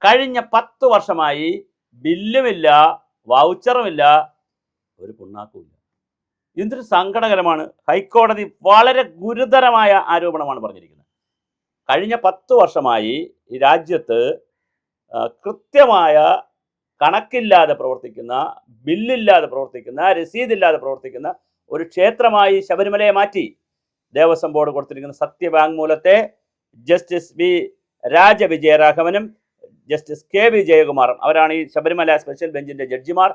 കഴിഞ്ഞ 10 വർഷമായി ബില്ലുമില്ല, വൗച്ചറുമില്ല, ഒരു പുണ്ണാക്കുമില്ല. എന്തൊരു സങ്കടകരമാണ്. ഹൈക്കോടതി വളരെ ഗുരുതരമായ ആരോപണമാണ് പറഞ്ഞിരിക്കുന്നത്. കഴിഞ്ഞ 10 വർഷമായി ഈ രാജ്യത്ത് കൃത്യമായ കണക്കില്ലാതെ പ്രവർത്തിക്കുന്ന, ബില്ലില്ലാതെ പ്രവർത്തിക്കുന്ന, രസീതില്ലാതെ പ്രവർത്തിക്കുന്ന ഒരു ക്ഷേത്രമായി ശബരിമലയെ മാറ്റി. ദേവസ്വം ബോർഡ് കൊടുത്തിരിക്കുന്ന സത്യവാങ്മൂലത്തെ ജസ്റ്റിസ് വി രാജവിജയരാഘവനും ജസ്റ്റിസ് കെ വി ജയകുമാറും, അവരാണ് ഈ ശബരിമല സ്പെഷ്യൽ ബെഞ്ചിൻ്റെ ജഡ്ജിമാർ,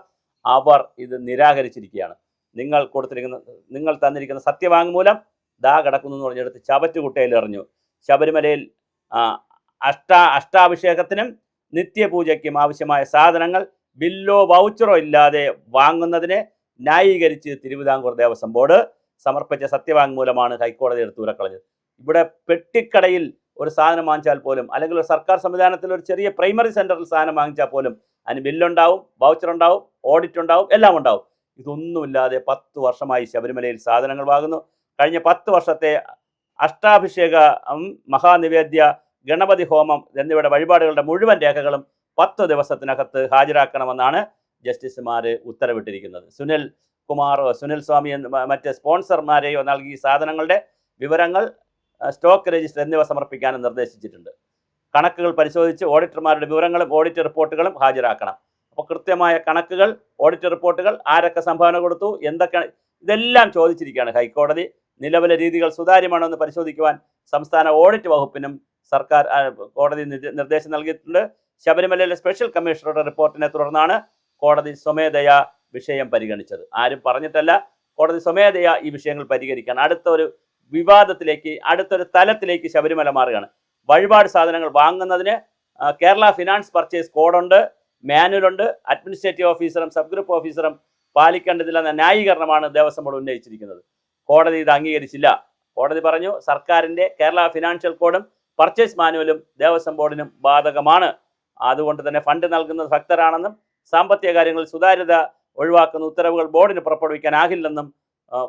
അവർ ഇത് നിരാകരിച്ചിരിക്കുകയാണ്. നിങ്ങൾ തന്നിരിക്കുന്ന സത്യവാങ്മൂലം ദാ കിടക്കുന്നു എന്ന് പറഞ്ഞെടുത്ത് ചവറ്റുകുട്ടയിൽ എറിഞ്ഞു. ശബരിമലയിൽ അഷ്ടാഭിഷേകത്തിനും നിത്യപൂജയ്ക്കും ആവശ്യമായ സാധനങ്ങൾ ബില്ലോ വൗച്ചറോ ഇല്ലാതെ വാങ്ങുന്നതിനെ ന്യായീകരിച്ച് തിരുവിതാംകൂർ ദേവസ്വം ബോർഡ് സമർപ്പിച്ച സത്യവാങ്മൂലമാണ് ഹൈക്കോടതി എടുത്ത് ഉരക്കളഞ്ഞത്. ഇവിടെ പെട്ടിക്കടയിൽ ഒരു സാധനം വാങ്ങിച്ചാൽ പോലും, അല്ലെങ്കിൽ ഒരു സർക്കാർ സംവിധാനത്തിൽ ഒരു ചെറിയ പ്രൈമറി സെൻറ്ററിൽ സാധനം വാങ്ങിച്ചാൽ പോലും അതിന് ബില്ലുണ്ടാവും, വൗച്ചറുണ്ടാവും, ഓഡിറ്റ് ഉണ്ടാവും, എല്ലാം ഉണ്ടാവും. ഇതൊന്നുമില്ലാതെ 10 വർഷമായി ശബരിമലയിൽ സാധനങ്ങൾ വാങ്ങുന്നു. കഴിഞ്ഞ 10 വർഷത്തെ അഷ്ടാഭിഷേക, മഹാനിവേദ്യ, ഗണപതി ഹോമം എന്നിവയുടെ വഴിപാടുകളുടെ മുഴുവൻ രേഖകളും 10 ദിവസത്തിനകത്ത് ഹാജരാക്കണമെന്നാണ് ജസ്റ്റിസുമാർ ഉത്തരവിട്ടിരിക്കുന്നത്. സുനിൽ സ്വാമി മറ്റ് സ്പോൺസർമാരെയോ നൽകി സാധനങ്ങളുടെ വിവരങ്ങൾ, സ്റ്റോക്ക് രജിസ്റ്റർ എന്നിവ സമർപ്പിക്കാനും നിർദ്ദേശിച്ചിട്ടുണ്ട്. കണക്കുകൾ പരിശോധിച്ച് ഓഡിറ്റർമാരുടെ വിവരങ്ങളും ഓഡിറ്റ് റിപ്പോർട്ടുകളും ഹാജരാക്കണം. അപ്പോൾ കൃത്യമായ കണക്കുകൾ, ഓഡിറ്റ് റിപ്പോർട്ടുകൾ, ആരൊക്കെ സംഭാവന കൊടുത്തു, എന്തൊക്കെ, ഇതെല്ലാം ചോദിച്ചിരിക്കുകയാണ് ഹൈക്കോടതി. നിലവിലെ രീതികൾ സുതാര്യമാണോ എന്ന് പരിശോധിക്കുവാൻ സംസ്ഥാന ഓഡിറ്റ് വകുപ്പിനും സർക്കാർ കോടതി നിർദ്ദേശം നൽകിയിട്ടുണ്ട്. ശബരിമലയിലെ സ്പെഷ്യൽ കമ്മീഷണറുടെ റിപ്പോർട്ടിനെ തുടർന്നാണ് കോടതി സ്വമേധയാ വിഷയം പരിഗണിച്ചത്. ആരും പറഞ്ഞിട്ടല്ല, കോടതി സ്വമേധയാ ഈ വിഷയങ്ങൾ പരിഹരിക്കാൻ അടുത്തൊരു വിവാദത്തിലേക്ക്, അടുത്തൊരു തലത്തിലേക്ക് ശബരിമല മാറുകയാണ്. വഴിപാട് സാധനങ്ങൾ വാങ്ങുന്നതിന് കേരള ഫിനാൻസ് പർച്ചേസ് കോഡുണ്ട്, മാനുവലുണ്ട്. അഡ്മിനിസ്ട്രേറ്റീവ് ഓഫീസറും സബ് ഗ്രൂപ്പ് ഓഫീസറും പാലിക്കേണ്ടതില്ലെന്ന ന്യായീകരണമാണ് ദേവസ്വം ബോർഡ് ഉന്നയിച്ചിരിക്കുന്നത്. കോടതി ഇത് അംഗീകരിച്ചില്ല. കോടതി പറഞ്ഞു, സർക്കാരിൻ്റെ കേരള ഫിനാൻഷ്യൽ കോഡും പർച്ചേസ് മാനുവലും ദേവസ്വം ബോർഡിനും ബാധകമാണ്. അതുകൊണ്ട് തന്നെ ഫണ്ട് നൽകുന്നത് ഭക്തരാണെന്നും സാമ്പത്തിക കാര്യങ്ങളിൽ സുതാര്യത ഒഴിവാക്കുന്ന ഉത്തരവുകൾ ബോർഡിന് പുറപ്പെടുവിക്കാനാകില്ലെന്നും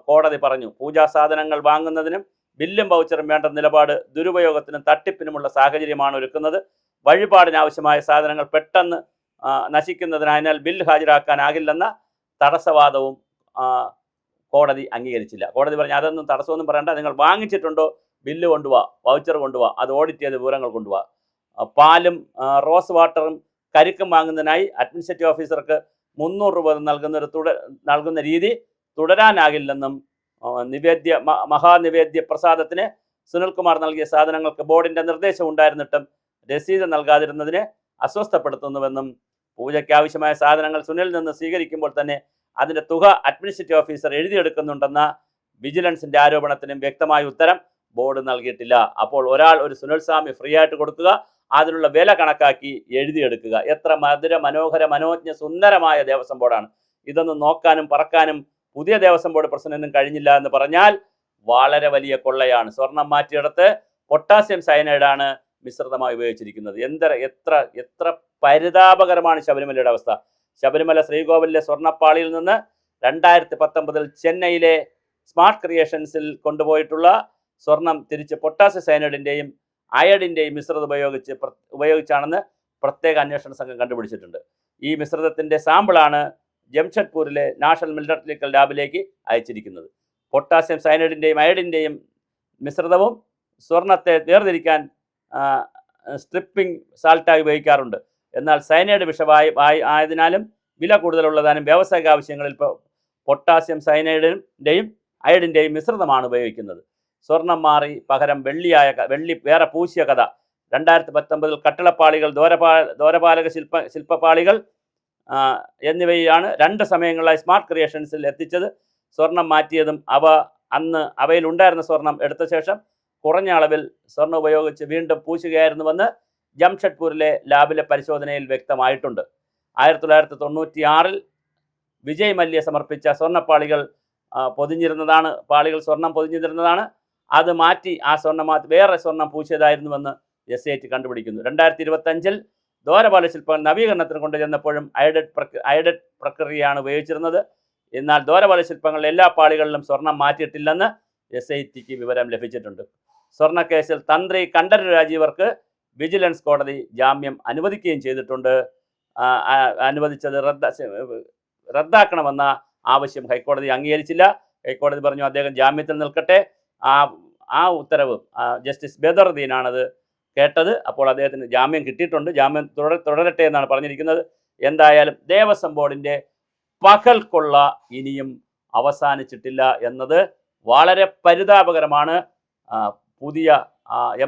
കോടതി പറഞ്ഞു. പൂജാ സാധനങ്ങൾ വാങ്ങുന്നതിനും ബില്ലും വൗച്ചറും വേണ്ട നിലപാട് ദുരുപയോഗത്തിനും തട്ടിപ്പിനുമുള്ള സാഹചര്യമാണ് ഒരുക്കുന്നത്. വഴിപാടിനാവശ്യമായ സാധനങ്ങൾ പെട്ടെന്ന് നശിക്കുന്നതിനാൽ ബില്ല് ഹാജരാക്കാനാകില്ലെന്ന തടസ്സവാദവും കോടതി അംഗീകരിച്ചില്ല. കോടതി പറഞ്ഞു, അതൊന്നും തടസ്സമൊന്നും പറയണ്ട, നിങ്ങൾ വാങ്ങിച്ചിട്ടുണ്ടോ ബില്ല് കൊണ്ടുപോവാ, വൗച്ചർ കൊണ്ടുപോവാ, അത് ഓഡിറ്റ് ചെയ്ത് വിവരങ്ങൾ കൊണ്ടുപോവാ. പാലും റോസ് വാട്ടറും കരിക്കും വാങ്ങുന്നതിനായി അഡ്മിനിസ്ട്രേറ്റീവ് ഓഫീസർക്ക് 300 രൂപ നൽകുന്ന രീതി തുടരാനാകില്ലെന്നും മഹാനിവേദ്യ പ്രസാദത്തിന് സുനിൽകുമാർ നൽകിയ സാധനങ്ങൾക്ക് ബോർഡിൻ്റെ നിർദ്ദേശം ഉണ്ടായിരുന്നിട്ടും രസീത് നൽകാതിരുന്നതിനെ അസ്വസ്ഥപ്പെടുത്തുന്നുവെന്നും പൂജയ്ക്ക് ആവശ്യമായ സാധനങ്ങൾ സുനിലിൽ നിന്ന് സ്വീകരിക്കുമ്പോൾ തന്നെ അതിൻ്റെ തുക അഡ്മിനിസ്ട്രേറ്റീവ് ഓഫീസർ എഴുതിയെടുക്കുന്നുണ്ടെന്ന വിജിലൻസിൻ്റെ ആരോപണത്തിനും വ്യക്തമായ ഉത്തരം ബോർഡ് നൽകിയിട്ടില്ല. അപ്പോൾ ഒരു സുനിൽ സ്വാമി ഫ്രീ ആയിട്ട് കൊടുക്കുക, അതിനുള്ള വില കണക്കാക്കി എഴുതിയെടുക്കുക. എത്ര മനോഹര മനോജ്ഞ സുന്ദരമായ ദേവസ്വം ബോർഡാണ്. ഇതൊന്നും നോക്കാനും പറക്കാനും പുതിയ ദേവസ്വം ബോർഡ് പ്രസിഡന്റിനും കഴിഞ്ഞില്ല എന്ന് പറഞ്ഞാൽ വളരെ വലിയ കൊള്ളയാണ്. സ്വർണം മാറ്റിയെടുത്ത് പൊട്ടാസ്യം സയനൈഡാണ് മിശ്രിതമായി ഉപയോഗിച്ചിരിക്കുന്നത്. എത്ര പരിതാപകരമാണ് ശബരിമലയുടെ അവസ്ഥ. ശബരിമല ശ്രീകോവിലിലെ സ്വർണ്ണപ്പാളിയിൽ നിന്ന് 2019 ചെന്നൈയിലെ സ്മാർട്ട് ക്രിയേഷൻസിൽ കൊണ്ടുപോയിട്ടുള്ള സ്വർണം തിരിച്ച് പൊട്ടാസ്യം സയനൈഡിൻ്റെയും അയഡിൻ്റെയും മിശ്രിതം ഉപയോഗിച്ചാണെന്ന് പ്രത്യേക അന്വേഷണ സംഘം കണ്ടുപിടിച്ചിട്ടുണ്ട്. ഈ മിശ്രിതത്തിൻ്റെ സാമ്പിളാണ് ജംഷഡ്പൂരിലെ നാഷണൽ മിലിറ്ററിക്കൽ ലാബിലേക്ക് അയച്ചിരിക്കുന്നത്. പൊട്ടാസ്യം സയനൈഡിൻ്റെയും അയഡിൻ്റെയും മിശ്രിതവും സ്വർണത്തെ വേർതിരിക്കാൻ സ്ട്രിപ്പിംഗ് സാൾട്ടായി ഉപയോഗിക്കാറുണ്ട്. എന്നാൽ സയനൈഡ് ആയതിനാലും വില കൂടുതലുള്ളതാനും വ്യാവസായിക ആവശ്യങ്ങളിൽ പൊട്ടാസ്യം സയനൈഡിൻ്റെയും അയഡിൻ്റെയും മിശ്രിതമാണ് ഉപയോഗിക്കുന്നത്. സ്വർണം മാറി പകരം വെള്ളി വേറെ പൂശിയ കഥ. 2019 കട്ടിളപ്പാളികൾ, ദ്വാരപാലക ശില്പപാളികൾ എന്നിവയാണ് 2 സമയങ്ങളിലായി സ്മാർട്ട് ക്രിയേഷൻസിൽ എത്തിച്ചത്. സ്വർണം മാറ്റിയതും അവയിലുണ്ടായിരുന്ന സ്വർണം എടുത്ത ശേഷം കുറഞ്ഞ അളവിൽ സ്വർണ്ണം ഉപയോഗിച്ച് വീണ്ടും പൂശുകയായിരുന്നുവെന്ന് ജംഷഡ്പൂരിലെ ലാബിലെ പരിശോധനയിൽ വ്യക്തമായിട്ടുണ്ട്. 1996 വിജയ് മല്യ സമർപ്പിച്ച സ്വർണ്ണപ്പാളികൾ സ്വർണം പൊതിഞ്ഞിരുന്നതാണ്. അത് മാറ്റി ആ സ്വർണ്ണം മാറ്റി വേറെ സ്വർണം പൂശിയതായിരുന്നുവെന്ന് SIT കണ്ടുപിടിക്കുന്നു. 2025 ദ്വാരപാല ശില്പങ്ങൾ നവീകരണത്തിന് കൊണ്ടുചെന്നപ്പോഴും അയഡഡ് പ്രക്രിയയാണ് ഉപയോഗിച്ചിരുന്നത്. എന്നാൽ ദ്വാരപാല ശില്പങ്ങൾ എല്ലാ പാളികളിലും സ്വർണം മാറ്റിയിട്ടില്ലെന്ന് SITക്ക് വിവരം ലഭിച്ചിട്ടുണ്ട്. സ്വർണ്ണക്കേസിൽ തന്ത്രി കണ്ഠരര് രാജീവർക്ക് വിജിലൻസ് കോടതി ജാമ്യം അനുവദിക്കുകയും ചെയ്തിട്ടുണ്ട്. അനുവദിച്ചത് റദ്ദാക്കണമെന്ന ആവശ്യം ഹൈക്കോടതി അംഗീകരിച്ചില്ല. ഹൈക്കോടതി പറഞ്ഞു അദ്ദേഹം ജാമ്യത്തിൽ നിൽക്കട്ടെ. ആ ഉത്തരവ് ജസ്റ്റിസ് ബദറുദ്ദീനാണത് കേട്ടത്. അപ്പോൾ അദ്ദേഹത്തിന് ജാമ്യം കിട്ടിയിട്ടുണ്ട്. ജാമ്യം തുടരട്ടെ എന്നാണ് പറഞ്ഞിരിക്കുന്നത്. എന്തായാലും ദേവസ്വം ബോർഡിൻ്റെ പകൽക്കൊള്ള ഇനിയും അവസാനിച്ചിട്ടില്ല എന്നത് വളരെ പരിതാപകരമാണ്. പുതിയ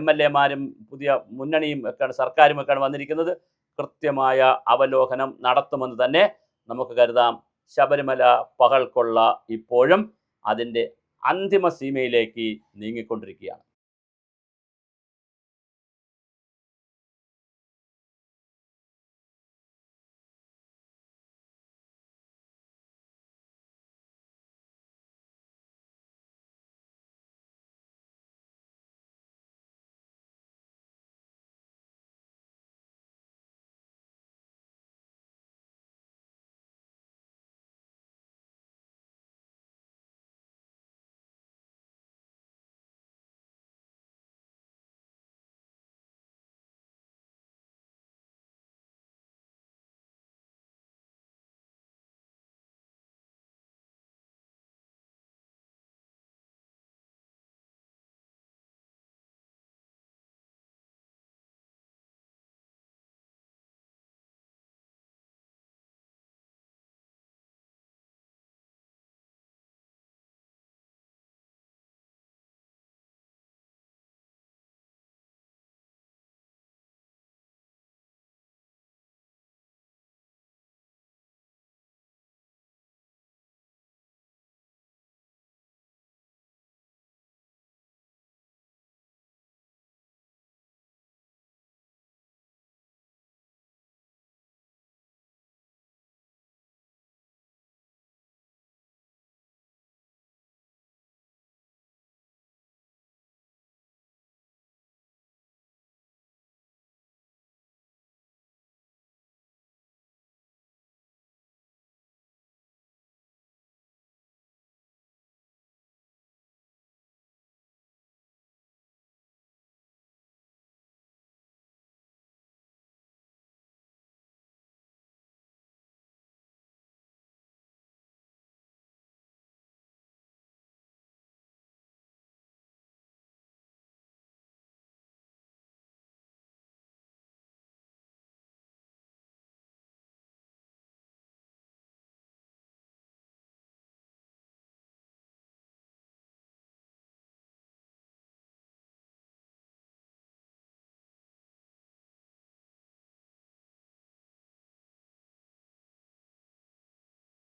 MLA-മാരും പുതിയ മുന്നണിയും ഒക്കെയാണ്, സർക്കാരും ഒക്കെയാണ് വന്നിരിക്കുന്നത്. കൃത്യമായ അവലോകനം നടത്തുമെന്ന് തന്നെ നമുക്ക് കരുതാം. ശബരിമല പകൽക്കൊള്ള ഇപ്പോഴും അതിൻ്റെ അന്തിമ സീമയിലേക്ക് നീങ്ങിക്കൊണ്ടിരിക്കുകയാണ്.